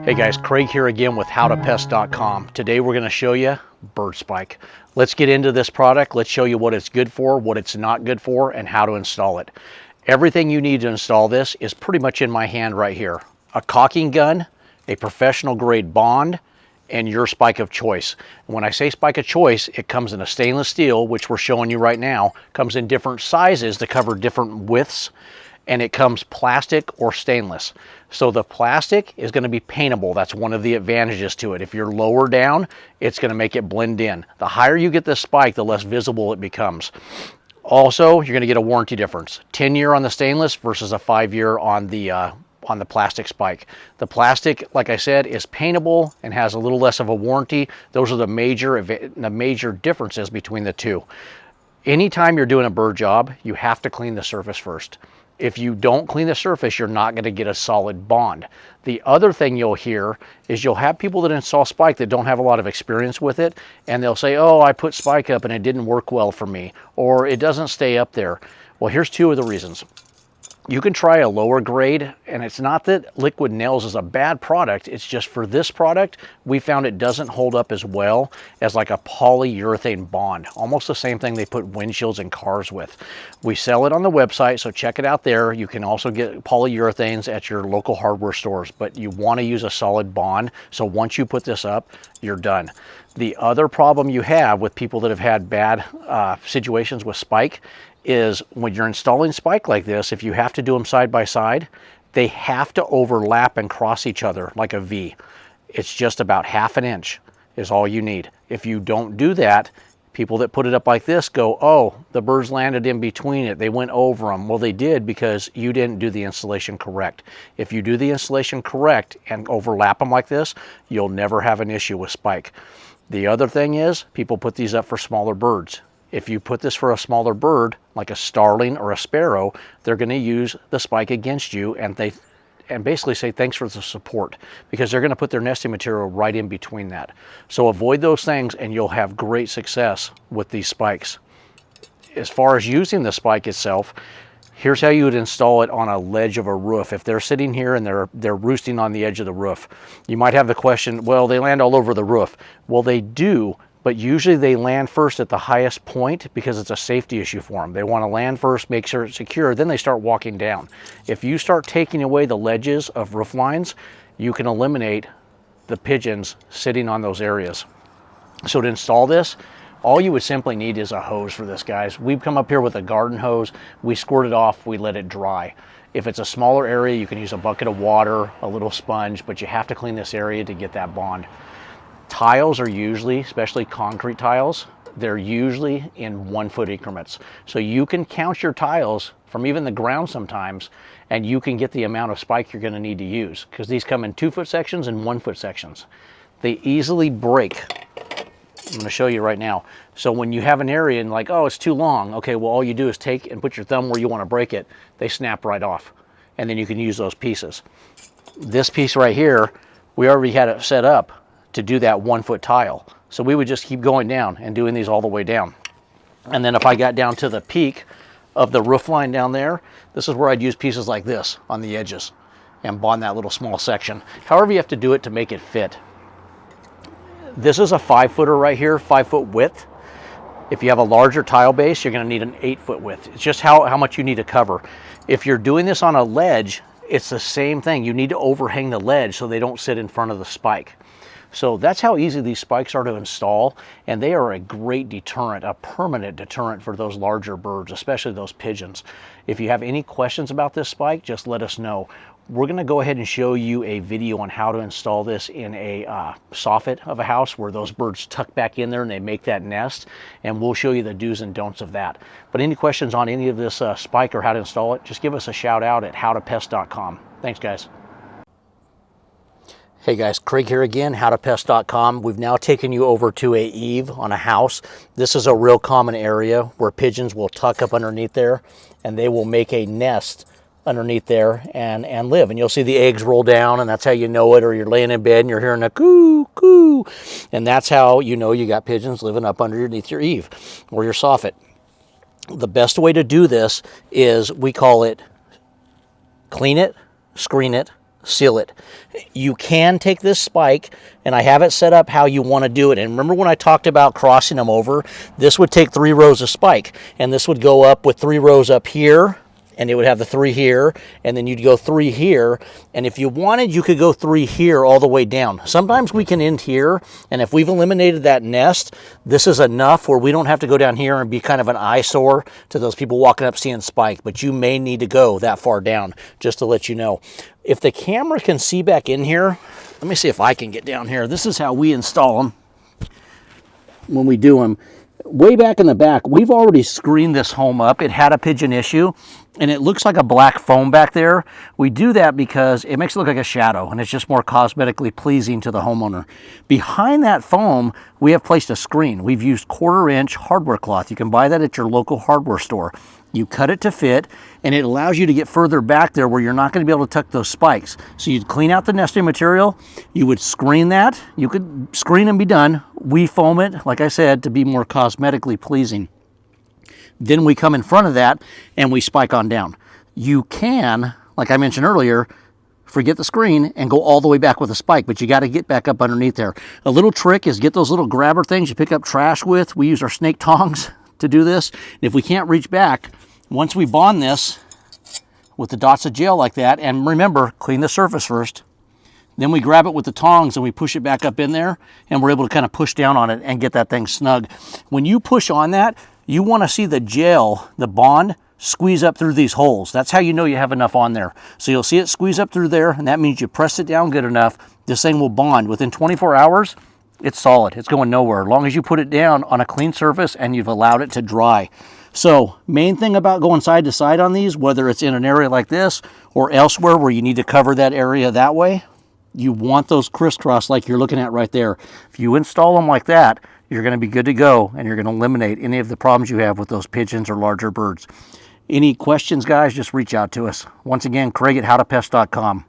Hey guys, Craig here again with howtopest.com. Today we're going to show you bird spike. Let's get into this product. Let's show you what it's good for, what it's not good for, and how to install it. Everything you need to install this is pretty much in my hand right here. A caulking gun, a professional grade bond, and your spike of choice. When I say spike of choice, it comes in a stainless steel, which we're showing you right now, comes in different sizes to cover different widths, and it comes plastic or stainless. So the plastic is going to be paintable. That's one of the advantages to it. If you're lower down, it's going to make it blend in. The higher you get this spike, the less visible it becomes. Also, you're going to get a warranty difference. 10-year on the stainless versus a 5-year on the plastic spike. The plastic, like I said, is paintable and has a little less of a warranty. Those are the major differences between the two. Anytime you're doing a bird job, you have to clean the surface first. If you don't clean the surface, you're not going to get a solid bond. The other thing you'll hear is you'll have people that install spike that don't have a lot of experience with it, and they'll say, oh, I put spike up and it didn't work well for me, or it doesn't stay up there. Well, here's two of the reasons. You can try a lower grade, and it's not that liquid nails is a bad product, it's just for this product, we found it doesn't hold up as well as like a polyurethane bond. Almost the same thing they put windshields in cars with. We sell it on the website, so check it out there. You can also get polyurethanes at your local hardware stores, but you want to use a solid bond, so once you put this up, you're done. The other problem you have with people that have had bad situations with spike is when you're installing spike like this, if you have to do them side by side, they have to overlap and cross each other like a V. It's just about 1/2 inch is all you need. If you don't do that, people that put it up like this go, oh, the birds landed in between it, they went over them. Well, they did because you didn't do the installation correct. If you do the installation correct and overlap them like this, you'll never have an issue with spike. The other thing is, people put these up for smaller birds. If you put this for a smaller bird, like a starling or a sparrow, they're going to use the spike against you and basically say thanks for the support, because they're going to put their nesting material right in between that. So avoid those things and you'll have great success with these spikes. As far as using the spike itself, here's how you would install it on a ledge of a roof. If they're sitting here and they're roosting on the edge of the roof, you might have the question, well, they land all over the roof. Well, they do, but usually they land first at the highest point because it's a safety issue for them. They want to land first, make sure it's secure, then they start walking down. If you start taking away the ledges of roof lines, you can eliminate the pigeons sitting on those areas. So to install this, all you would simply need is a hose for this, guys. We've come up here with a garden hose, we squirt it off, we let it dry. If it's a smaller area, you can use a bucket of water, a little sponge, but you have to clean this area to get that bond. Tiles are usually, especially concrete tiles, they're usually in 1-foot increments. So you can count your tiles from even the ground sometimes, and you can get the amount of spike you're going to need to use, because these come in 2-foot sections and 1-foot sections. They easily break. I'm going to show you right now. So when you have an area and like, oh, it's too long, okay, well, all you do is take and put your thumb where you want to break it. They snap right off, and then you can use those pieces. This piece right here, we already had it set up to do that 1-foot tile. So we would just keep going down and doing these all the way down. And then if I got down to the peak of the roof line down there, this is where I'd use pieces like this on the edges and bond that little small section. However you have to do it to make it fit. This is a 5-footer right here, 5-foot width. If you have a larger tile base, you're going to need an 8-foot width. It's just how much you need to cover. If you're doing this on a ledge, it's the same thing. You need to overhang the ledge so they don't sit in front of the spike. So that's how easy these spikes are to install, and they are a great deterrent, a permanent deterrent for those larger birds, especially those pigeons. If you have any questions about this spike, just let us know. We're going to go ahead and show you a video on how to install this in a soffit of a house where those birds tuck back in there and they make that nest, and we'll show you the do's and don'ts of that. But any questions on any of this spike or how to install it, just give us a shout out at howtopest.com. Thanks, guys. Hey guys, Craig here again, howtopest.com. We've now taken you over to a eave on a house. This is a real common area where pigeons will tuck up underneath there and they will make a nest underneath there and live. And you'll see the eggs roll down, and that's how you know it, or you're laying in bed and you're hearing a coo, coo. And that's how you know you got pigeons living up underneath your eave or your soffit. The best way to do this is, we call it clean it, screen it, seal it. You can take this spike, and I have it set up how you want to do it. And remember when I talked about crossing them over, this would take 3 rows of spike, and this would go up with 3 rows up here, and it would have the 3 here, and then you'd go 3 here, and if you wanted, you could go 3 here all the way down. Sometimes we can end here, and if we've eliminated that nest, this is enough where we don't have to go down here and be kind of an eyesore to those people walking up seeing spike, but you may need to go that far down, just to let you know. If the camera can see back in here, let me see if I can get down here. This is how we install them when we do them. Way back in the back, we've already screened this home up. It had a pigeon issue, and it looks like a black foam back there. We do that because it makes it look like a shadow, and it's just more cosmetically pleasing to the homeowner. Behind that foam, we have placed a screen. We've used 1/4-inch hardware cloth. You can buy that at your local hardware store. You cut it to fit, and it allows you to get further back there where you're not going to be able to tuck those spikes. So you'd clean out the nesting material, you would screen that, you could screen and be done. We foam it, like I said, to be more cosmetically pleasing. Then we come in front of that and we spike on down. You can, like I mentioned earlier, forget the screen and go all the way back with a spike, but you got to get back up underneath there. A little trick is get those little grabber things you pick up trash with. We use our snake tongs to do this. And if we can't reach back, once we bond this with the dots of gel like that, and remember, clean the surface first, then we grab it with the tongs and we push it back up in there, and we're able to kind of push down on it and get that thing snug. When you push on that, you want to see the gel, the bond, squeeze up through these holes. That's how you know you have enough on there. So you'll see it squeeze up through there, and that means you press it down good enough. This thing will bond. Within 24 hours, it's solid. It's going nowhere, as long as you put it down on a clean surface and you've allowed it to dry. So main thing about going side to side on these, whether it's in an area like this or elsewhere where you need to cover that area that way, you want those crisscross like you're looking at right there. If you install them like that, you're going to be good to go, and you're going to eliminate any of the problems you have with those pigeons or larger birds. Any questions, guys, just reach out to us. Once again, Craig at howtopest.com.